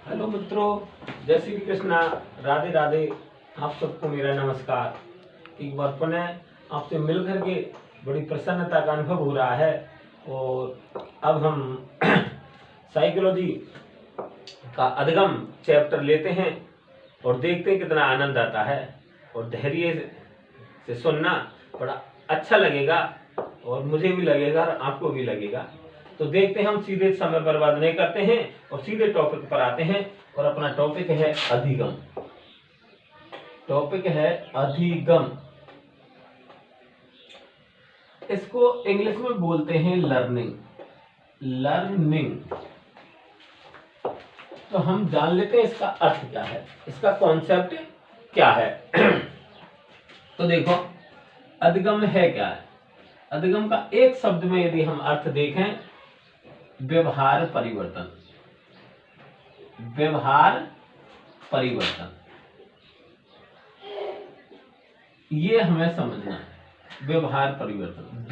Hello मित्रों, जय श्री कृष्णा, राधे राधे। आप सबको मेरा नमस्कार। एक बार पुनः आपसे मिलकर के बड़ी प्रसन्नता का अनुभव हो रहा है और अब हम साइकोलॉजी का अधिगम चैप्टर लेते हैं और देखते हैं कितना आनंद आता है और धैर्य से सुनना बड़ा अच्छा लगेगा और मुझे भी लगेगा और आपको भी लगेगा। तो देखते हैं, हम सीधे समय बर्बाद नहीं करते हैं और सीधे टॉपिक पर आते हैं और अपना टॉपिक है अधिगम। टॉपिक है अधिगम। इसको इंग्लिश में बोलते हैं लर्निंग। लर्निंग। तो हम जान लेते हैं इसका अर्थ क्या है, इसका कॉन्सेप्ट क्या है। तो देखो, अधिगम है क्या है। अधिगम का एक शब्द में यदि हम अर्थ देखें, व्यवहार परिवर्तन। व्यवहार परिवर्तन, ये हमें समझना है। व्यवहार परिवर्तन,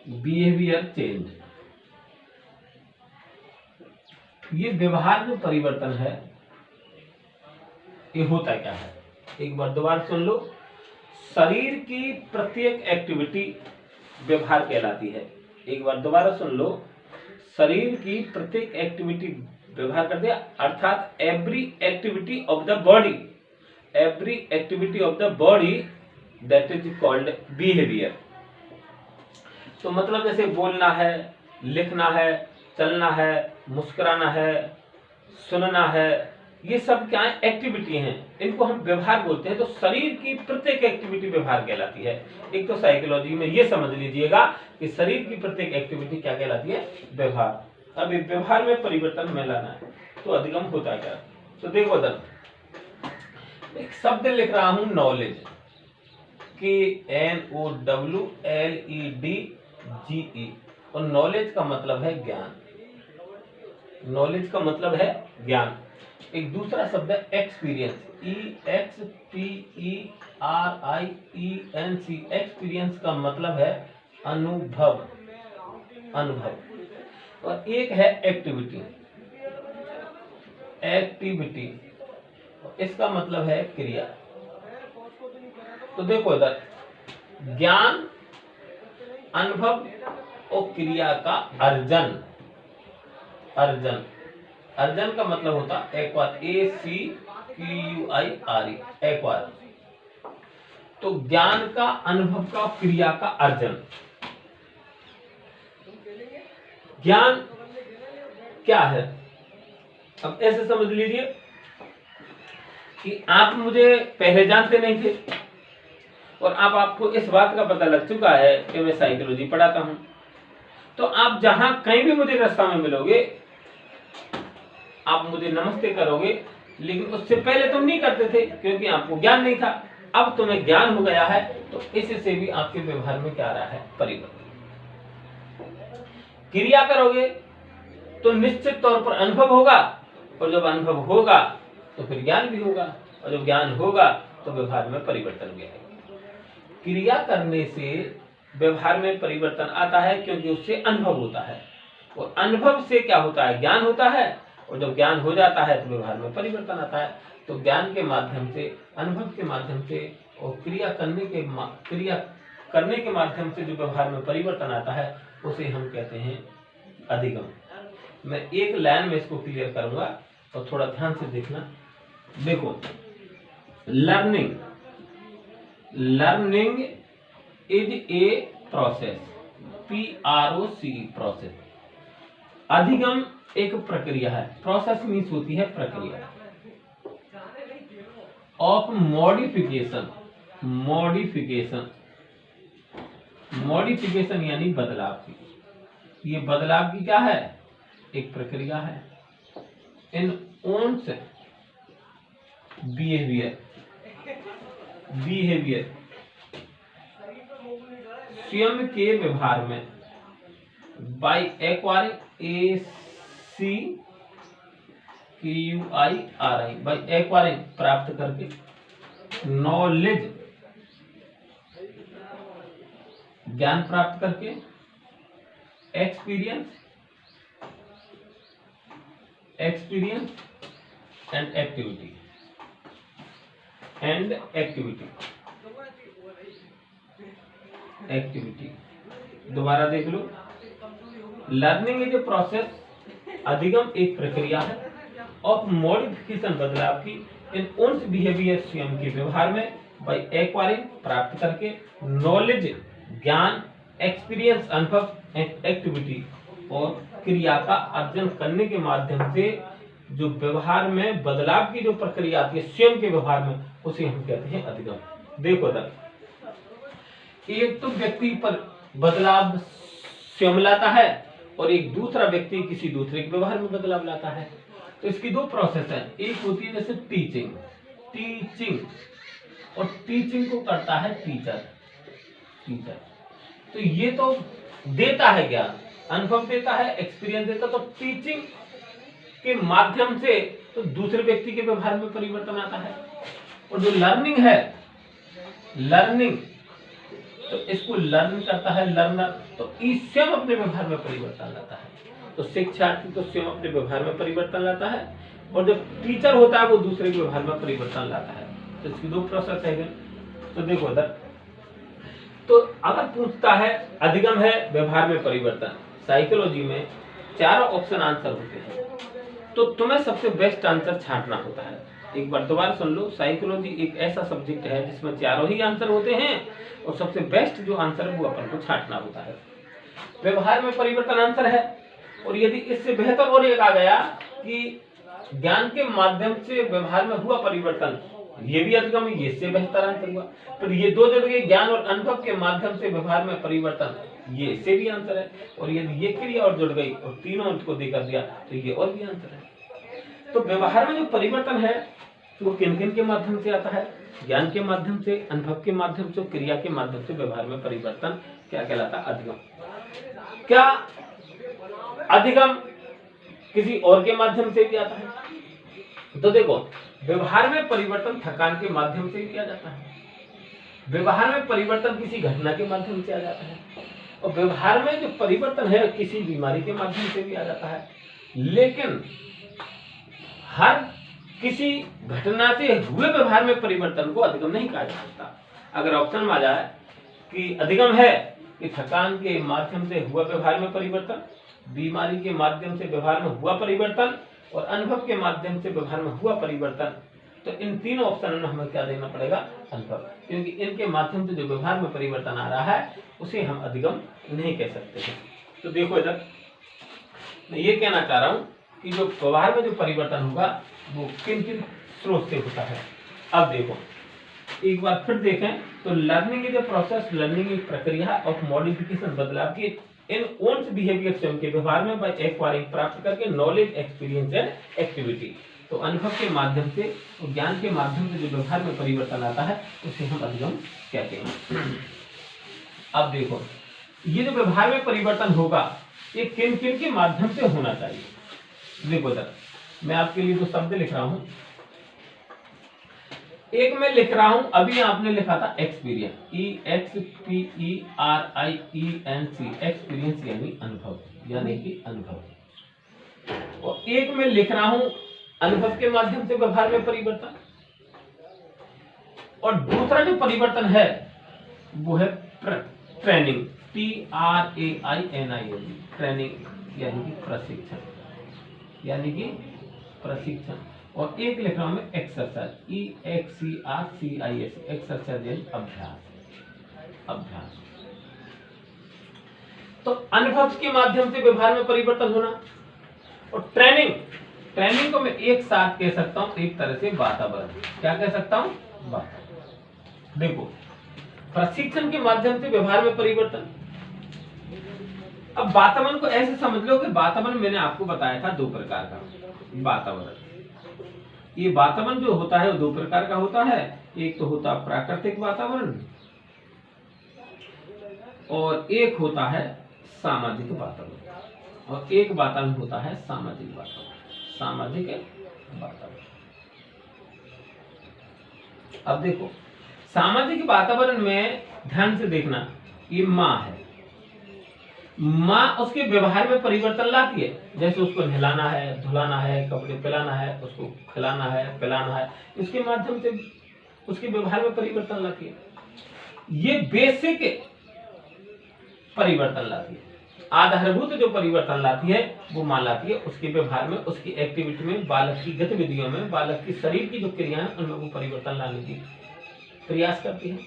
बिहेवियर चेंज। ये व्यवहार जो परिवर्तन है, ये होता क्या है, एक बार दोबारा सुन लो। शरीर की प्रत्येक एक्टिविटी व्यवहार कहलाती है। एक बार दोबारा सुन लो, शरीर की प्रत्येक एक्टिविटी व्यवहार करती है, अर्थात every activity of the body, every activity of the body that is called behaviour. तो मतलब जैसे बोलना है, लिखना है, चलना है, मुस्कुराना है, सुनना है, ये सब क्या है, एक्टिविटी हैं। इनको हम व्यवहार बोलते हैं। तो शरीर की प्रत्येक एक्टिविटी व्यवहार कहलाती है। एक तो साइकोलॉजी में ये समझ लीजिएगा कि शरीर की प्रत्येक एक्टिविटी क्या कहलाती है, व्यवहार। अब व्यवहार में परिवर्तन में लाना है तो अधिगम होता क्या। तो देखो दर, एक शब्द लिख रहा हूं, नॉलेज, KNOWLEDGE, और नॉलेज का मतलब है ज्ञान। नॉलेज का मतलब है ज्ञान। एक दूसरा शब्द है एक्सपीरियंस, EXPERIENC। एक्सपीरियंस का मतलब है अनुभव। अनुभव। और एक है एक्टिविटी। एक्टिविटी, इसका मतलब है क्रिया। तो देखो इधर, ज्ञान, अनुभव और क्रिया का अर्जन। अर्जन, अर्जन का मतलब होता है एक्वायर, ACQUIRE, एक्वायर। तो ज्ञान का, अनुभव का, क्रिया का अर्जन। ज्ञान क्या है, अब ऐसे समझ लीजिए कि आप मुझे पहले जानते नहीं थे और अब आपको इस बात का पता लग चुका है कि मैं साइकोलॉजी पढ़ाता हूं। तो आप जहां कहीं भी मुझे रास्ता में मिलोगे, आप मुझे नमस्ते करोगे, लेकिन उससे पहले तुम नहीं करते थे क्योंकि आपको ज्ञान नहीं था। अब तुम्हें ज्ञान हो गया है तो इससे भी आपके व्यवहार में क्या आ रहा है, परिवर्तन। क्रिया करोगे तो निश्चित तौर पर अनुभव होगा, और जब अनुभव होगा तो फिर ज्ञान भी होगा, और जब ज्ञान होगा तो व्यवहार में परिवर्तन भी आएगा। क्रिया करने से व्यवहार में परिवर्तन आता है क्योंकि उससे अनुभव होता है, और अनुभव से क्या होता है, ज्ञान होता है, और जब ज्ञान हो जाता है तो व्यवहार में परिवर्तन आता है। तो ज्ञान के माध्यम से, अनुभव के माध्यम से और क्रिया करने के माध्यम से जो व्यवहार में परिवर्तन आता है उसे हम कहते हैं अधिगम। मैं एक लाइन में इसको क्लियर करूंगा और थोड़ा ध्यान से देखना। देखो, learning, learning is a process, PROC, process. अधिगम एक प्रक्रिया है। प्रोसेस मीन्स होती है प्रक्रिया, ऑफ मॉडिफिकेशन। मॉडिफिकेशन, मॉडिफिकेशन यानी बदलाव की। ये बदलाव की क्या है, एक प्रक्रिया है। इन ओन्स बिहेवियर, बिहेवियर, स्वयं के व्यवहार में, by acquiring, ACQUIRE, by acquiring, प्राप्त करके, नॉलेज, ज्ञान प्राप्त करके, एक्सपीरियंस, एक्सपीरियंस एंड एक्टिविटी दोबारा देख लो। लर्निंग इज ए प्रोसेस, अधिगम एक प्रक्रिया है ऑफ मॉडिफिकेशन, बदलाव की, इन ओन्स बिहेवियर, स्वयं के व्यवहार में, बाय एक्वायरिंग प्राप्त करके, नॉलेज ज्ञान, एक्सपीरियंस अनुभव, एंड एक्टिविटी और क्रिया का अर्जन करने के माध्यम से जो व्यवहार में बदलाव की जो प्रक्रिया आती है स्वयं के व्यवहार में, उसे हम कहते हैं अधिगम। देखो दर, एक तो व्यक्ति पर बदलाव स्वयं लाता है और एक दूसरा व्यक्ति किसी दूसरे के व्यवहार में बदलाव लाता है। तो इसकी दो प्रोसेस है, एक होती है जैसे टीचिंग और टीचिंग को करता है टीचर। तो ये तो देता है ज्ञान, अनुभव देता है, एक्सपीरियंस देता, तो टीचिंग के माध्यम से तो दूसरे व्यक्ति के व्यवहार में परिवर्तन आता है। और जो लर्निंग है, तो इसको लर्न करता है लर्नर, तो स्वयं अपने व्यवहार में परिवर्तन लाता है। तो शिक्षार्थी तो स्वयं अपने व्यवहार में परिवर्तन लाता है और जो टीचर होता है वो दूसरे के व्यवहार में परिवर्तन लाता है। तो इसकी दो प्रोसेस है। तो देखो इधर, तो अगर पूछता है अधिगम है व्यवहार में परिवर्तन, साइकोलॉजी में चारों ऑप्शन आंसर होते हैं, तो तुम्हें सबसे बेस्ट आंसर छांटना होता है। एक बार दोबारा सुन लो, साइकोलॉजी एक ऐसा सब्जेक्ट है जिसमें चारों ही आंसर होते हैं और सबसे बेस्ट जो आंसर है वो अपन को छांटना होता है। व्यवहार में परिवर्तन आंसर है, और यदि इससे बेहतर और एक आ गया कि ज्ञान के माध्यम से व्यवहार में हुआ परिवर्तन, ये भी अधिगम, ये इससे बेहतर आंसर हुआ। तो ये दो जुड़ गए, ज्ञान और अनुभव के माध्यम से व्यवहार में परिवर्तन, ये इससे भी आंसर है। और यदि ये क्रिया और जुड़ गई और तीनों को देकर दिया तो ये और भी आंसर है। तो व्यवहार में जो परिवर्तन है तो वो किन किन के माध्यम से आता है? ज्ञान के माध्यम से, अनुभव के माध्यम से, क्रिया के माध्यम से व्यवहार में परिवर्तन क्या कहलाता है? अधिगम। क्या अधिगम किसी और के माध्यम से भी आता है? तो देखो, व्यवहार में परिवर्तन थकान के माध्यम से किया जाता है, व्यवहार में परिवर्तन किसी घटना के माध्यम से आ जाता है, और व्यवहार में जो परिवर्तन है किसी बीमारी के माध्यम से भी आ जाता है। लेकिन हर किसी घटना से हुए व्यवहार में परिवर्तन को अधिगम नहीं कहा जा सकता। अगर ऑप्शन में आ जाए कि अधिगम है कि थकान के माध्यम से हुआ व्यवहार में परिवर्तन, बीमारी के माध्यम से व्यवहार में हुआ परिवर्तन और अनुभव के माध्यम से व्यवहार में हुआ परिवर्तन, तो इन तीनों ऑप्शन में हमें क्या देना पड़ेगा? अनुभव, क्योंकि इनके माध्यम से जो व्यवहार में परिवर्तन आ रहा है उसे हम अधिगम नहीं कह सकते हैं। तो देखो इधर, मैं ये कहना चाह रहा हूं कि जो व्यवहार में जो परिवर्तन होगा वो किन किन स्रोत से होता है। अब देखो, एक बार फिर देखें तो learning is a process, learning एक प्रक्रिया ऑफ मॉडिफिकेशन, बदलाव की, इन ओन्स बिहेवियर, स्वयं के व्यवहार में, बाय एक्वायरिंग प्राप्त करके, नॉलेज, एक्सपीरियंस एंड एक्टिविटी। तो अनुभव के माध्यम से और ज्ञान के माध्यम से जो व्यवहार में परिवर्तन आता है उसे हम अधिगम कहते हैं। अब देखो, ये जो व्यवहार में परिवर्तन होगा ये किन किन के माध्यम से होना चाहिए? देखो इधर, मैं आपके लिए जो शब्द लिख रहा हूं, एक मैं लिख रहा हूं, अभी आपने लिखा था एक्सपीरियंस, EXPERIENC, एक्सपीरियंस यानी अनुभव, यानी कि अनुभव। और एक मैं लिख रहा हूं अनुभव के माध्यम से व्यवहार में परिवर्तन, और दूसरा जो परिवर्तन है वो है ट्रेनिंग, TRAINING, ट्रेनिंग यानी कि प्रशिक्षण, यानी कि प्रशिक्षण। और एक लिख रहा हूं मैं एक्सरसाइज, EXERCIS, एक्सरसाइज यानी अभ्यास, अभ्यास। तो अनुभव के माध्यम से व्यवहार में परिवर्तन होना, और ट्रेनिंग को मैं एक साथ कह सकता हूं एक तरह से वातावरण। क्या कह सकता हूं? वातावरण। देखो, प्रशिक्षण के माध्यम से व्यवहार में परिवर्तन। अब वातावरण को ऐसे समझ लो कि वातावरण मैंने आपको बताया था दो प्रकार का वातावरण। ये वातावरण जो होता है वो दो प्रकार का होता है, एक तो होता है प्राकृतिक वातावरण और एक होता है सामाजिक वातावरण, और एक वातावरण होता है सामाजिक वातावरण, सामाजिक वातावरण। अब देखो, सामाजिक वातावरण में ध्यान से देखना, ये माँ है, माँ उसके व्यवहार में परिवर्तन लाती है, जैसे उसको नहलाना है, धुलाना है, कपड़े पिलाना है, उसको खिलाना है, पिलाना है, इसके माध्यम से उसके व्यवहार में परिवर्तन लाती है। ये बेसिक परिवर्तन लाती है। आधारभूत जो परिवर्तन लाती है वो मां लाती है, उसके व्यवहार में, उसकी एक्टिविटी में, बालक की गतिविधियों में, बालक की शरीर की जो क्रियाएं उनमें वो परिवर्तन लाने की प्रयास करती है।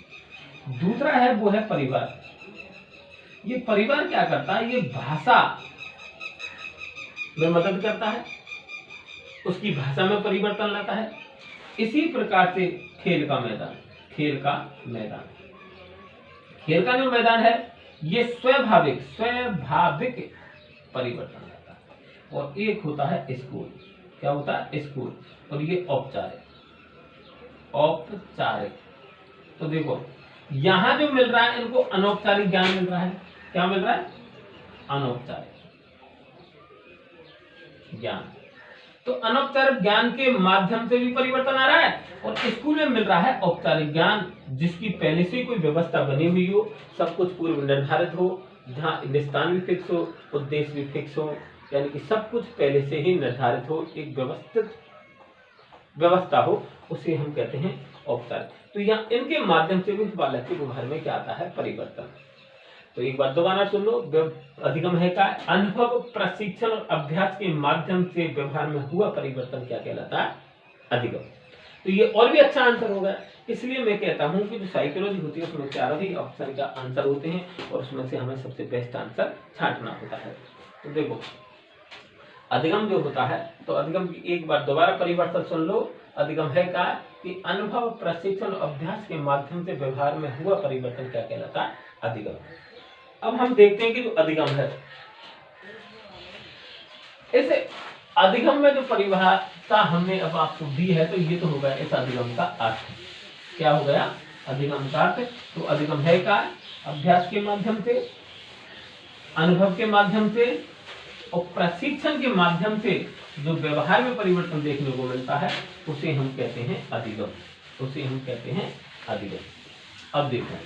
दूसरा है वो है परिवार। ये परिवार क्या करता है, ये भाषा में मदद करता है, उसकी भाषा में परिवर्तन लाता है। इसी प्रकार से खेल का मैदान, खेल का जो मैदान है ये स्वाभाविक परिवर्तन लाता है। और एक होता है स्कूल, क्या होता है, स्कूल, और ये औपचारिक। तो देखो यहां जो मिल रहा है इनको अनौपचारिक ज्ञान मिल रहा है। क्या मिल रहा है, अनौपचारिक ज्ञान। तो अनौपचारिक ज्ञान के माध्यम से भी परिवर्तन आ रहा है, और स्कूल में मिल रहा है औपचारिक ज्ञान, जिसकी पहले से कोई व्यवस्था बनी हुई हो, सब कुछ पूर्व निर्धारित हो, जहाँ स्थान भी फिक्स हो, उद्देश्य भी फिक्स हो, यानी कि सब कुछ पहले से ही निर्धारित हो, एक व्यवस्थित व्यवस्था हो, उसे हम कहते हैं औपचारिक। तो यहाँ इनके माध्यम से भी बालक के व्यवहार में क्या आता है, परिवर्तन। तो एक बार दोबारा सुन लो, अधिगम है का अनुभव, प्रशिक्षण और अभ्यास के माध्यम से व्यवहार में हुआ परिवर्तन क्या कहलाता है, अधिगम। तो ये और भी अच्छा आंसर होगा, इसलिए मैं कहता हूं कि जो साइकोलॉजी होती है उसमें चारों ही ऑप्शन का आंसर होते हैं, और उसमें से हमें सबसे बेस्ट आंसर छांटना होता है। तो देखो अधिगम जो होता है, तो अधिगम की एक बार दोबारा परिवर्तन सुन लो। अधिगम है का कि अनुभव, प्रशिक्षण और अभ्यास के माध्यम से व्यवहार में हुआ परिवर्तन क्या कहलाता है, अधिगम। अब हम देखते हैं कि जो अधिगम है, इस अधिगम में जो परिभाषा हमने अब आपको दी है, तो ये तो हो गया इस अधिगम का अर्थ। क्या हो गया, अधिगम का अर्थ। तो अधिगम है का अभ्यास के माध्यम से, अनुभव के माध्यम से और प्रशिक्षण के माध्यम से जो व्यवहार में परिवर्तन देखने को मिलता है, उसे हम कहते हैं अधिगम, उसे हम कहते हैं अधिगम। अब देखो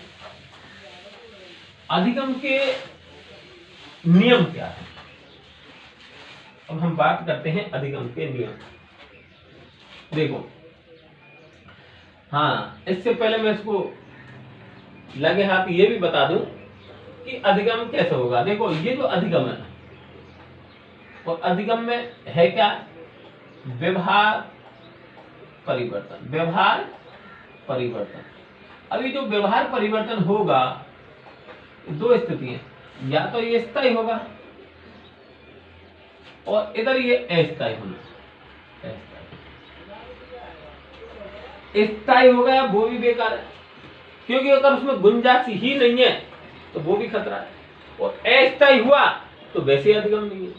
अधिगम के नियम क्या है। अब हम बात करते हैं अधिगम के नियम। देखो हाँ, इससे पहले मैं इसको लगे हाथ ये भी बता दूं कि अधिगम कैसे होगा। देखो ये जो अधिगम है, और अधिगम में है क्या, व्यवहार परिवर्तन, व्यवहार परिवर्तन। अभी जो व्यवहार परिवर्तन होगा, दो स्थितियां, या तो ये स्थायी होगा और इधर ये अस्थायी होना। स्थायी हो गया वो भी बेकार है, क्योंकि अगर उसमें गुंजाइश ही नहीं है तो वो भी खतरा है, और अस्थायी हुआ तो वैसे अधिगम नहीं है।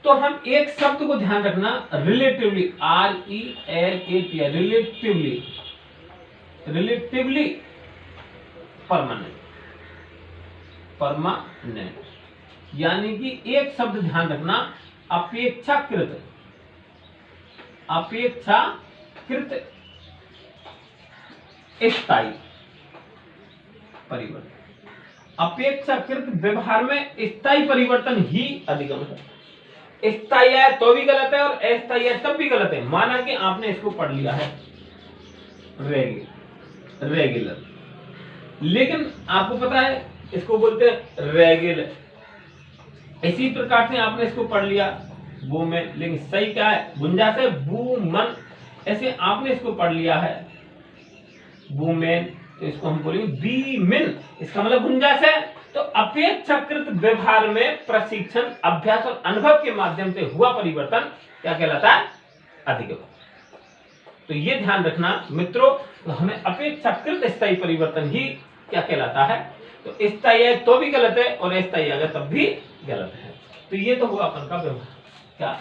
तो हम एक शब्द को ध्यान रखना, relatively, RELATI, relatively, relatively permanent, permanent, यानी कि एक शब्द ध्यान रखना, अपेक्षाकृत, अपेक्षाकृत स्थायी परिवर्तन। अपेक्षाकृत व्यवहार में स्थायी परिवर्तन ही अधिगम है। स्थायी है तो भी गलत है और अस्थायी है तब भी गलत है। माना कि आपने इसको पढ़ लिया है रेगुलर, लेकिन आपको पता है इसको बोलते हैं रेगुलर। इसी प्रकार से आपने इसको पढ़ लिया वुमेन, लेकिन सही क्या है, गुंजाइश है वुमन। ऐसे आपने इसको पढ़ लिया है वुमेन, तो इसको हम बोलेंगे वीमेन, इसका मतलब गुंजाइश है। तो अपेक्षाकृत व्यवहार में प्रशिक्षण, अभ्यास और अनुभव के माध्यम से हुआ परिवर्तन क्या कहलाता है, अधिगम। तो ये ध्यान रखना मित्रों, तो हमें अपेक्षाकृत स्थायी परिवर्तन ही क्या कहलाता है। तो स्थायी है तो भी गलत है और अस्थायी अगर तब भी गलत है। तो ये तो हुआ अपन का व्यवहार क्या,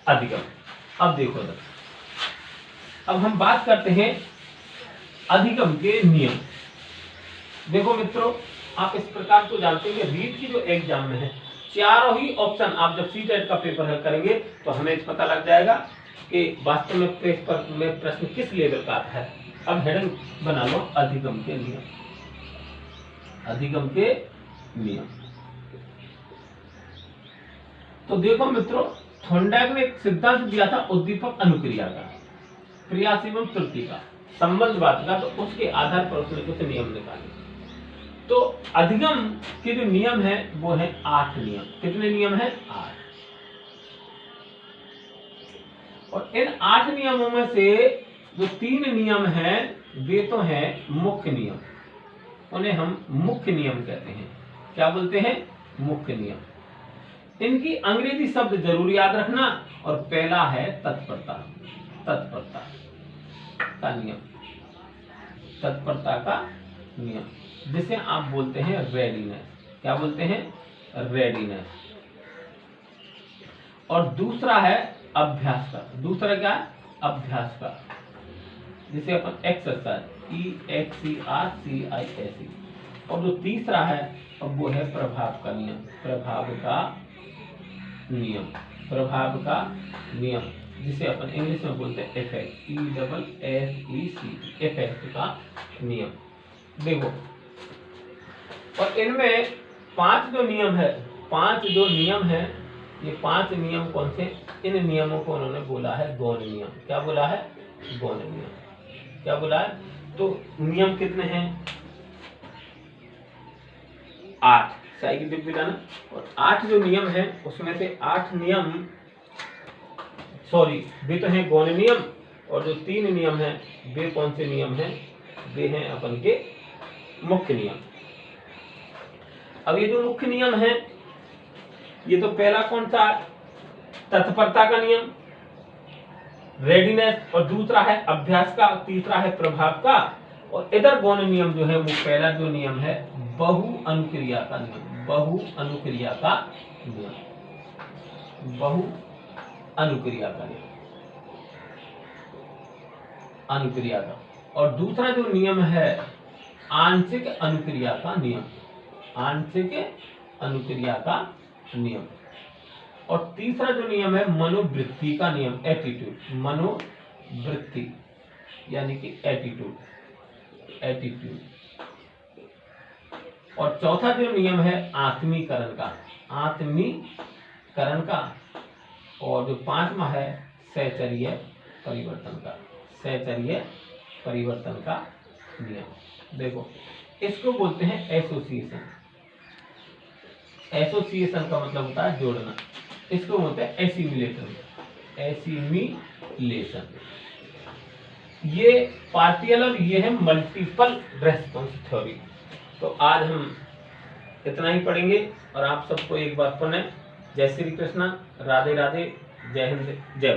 अधिगम। अब देखो अब हम बात करते हैं अधिगम के नियम। देखो मित्रों, आप इस प्रकार तो जानते हैं रीट की जो एग्जाम में है, चारों ही ऑप्शन आप जब सीटेट का पेपर हल करेंगे तो हमें पता लग जाएगा कि वास्तव में पेपर में प्रश्न किस लेवल का आता है। अब हेडिंग बना लो, अधिगम के नियम, अधिगम के नियम। तो देखो मित्रों, थॉर्नडाइक ने एक सिद्धांत दिया था उद्दीपक अनुक्रिया का, प्रयास एवं त्रुटि का, संबंधवाद का, तो उसके आधार पर उसने कुछ नियम निकाले। तो अधिगम के जो नियम है वो है 8 नियम। कितने नियम है? 8। और इन 8 नियमों में से जो 3 नियम हैं वे तो हैं मुख्य नियम, उन्हें हम मुख्य नियम कहते हैं। क्या बोलते हैं? मुख्य नियम। इनकी अंग्रेजी शब्द जरूर याद रखना। और पहला है तत्परता, तत्परता का नियम, तत्परता का नियम, जिसे आप बोलते हैं रेडीनेस। क्या बोलते हैं? रेडीनेस। और दूसरा है अभ्यास का। दूसरा क्या है? अभ्यास का, जिसे अपन एक्सरसाइज, EXERCISE। और जो तीसरा है अब वो है प्रभाव का नियम, प्रभाव का नियम, प्रभाव का नियम, जिसे अपन इंग्लिश में बोलते हैं इफेक्ट, EFFECT, इफेक्ट का नियम। देखो, और इनमें 5 जो नियम है, 5 जो नियम है, ये 5 नियम कौन से? इन नियमों को उन्होंने बोला है गौण नियम। क्या बोला है? गौण नियम। क्या बोला है? तो नियम कितने हैं? 8। साई की डिब्बी लाना। और 8 जो नियम है उसमें से 8 नियम, सॉरी, वे तो हैं गौण नियम। और जो 3 नियम हैं वे कौन से नियम हैं? वे हैं अपन के मुख्य नियम। अब ये जो मुख्य नियम है, ये तो पहला कौन सा? तत्परता का नियम, रेडीनेस। और दूसरा है अभ्यास का, तीसरा है प्रभाव का। और इधर गौण नियम जो है वो पहला जो नियम है बहु अनुक्रिया का नियम, बहु अनुक्रिया का नियम, बहु अनुक्रिया का नियम, अनुक्रिया का। और दूसरा जो नियम है आंशिक अनुक्रिया का नियम, आंशिक अनुक्रिया का नियम। और तीसरा जो नियम है मनोवृत्ति का नियम, एटीट्यूड, मनोवृत्ति यानी कि एटीट्यूड, एटीट्यूड। और चौथा जो नियम है आत्मीकरण का, आत्मीकरण का। और जो 5वां है सहचर्य परिवर्तन का, सहचर्य परिवर्तन का नियम। देखो, इसको बोलते हैं एसोसिएशन। एसोसिएशन का मतलब होता है जोड़ना। इसको बोलते हैं एसिमिलेशन, एसिमिलेशन। ये पार्शियल और ये है मल्टीपल रेस्पॉन्स थ्योरी। तो आज हम इतना ही पढ़ेंगे और आप सबको एक बार पुनः जय श्री कृष्णा, राधे राधे, जय हिंद, जय।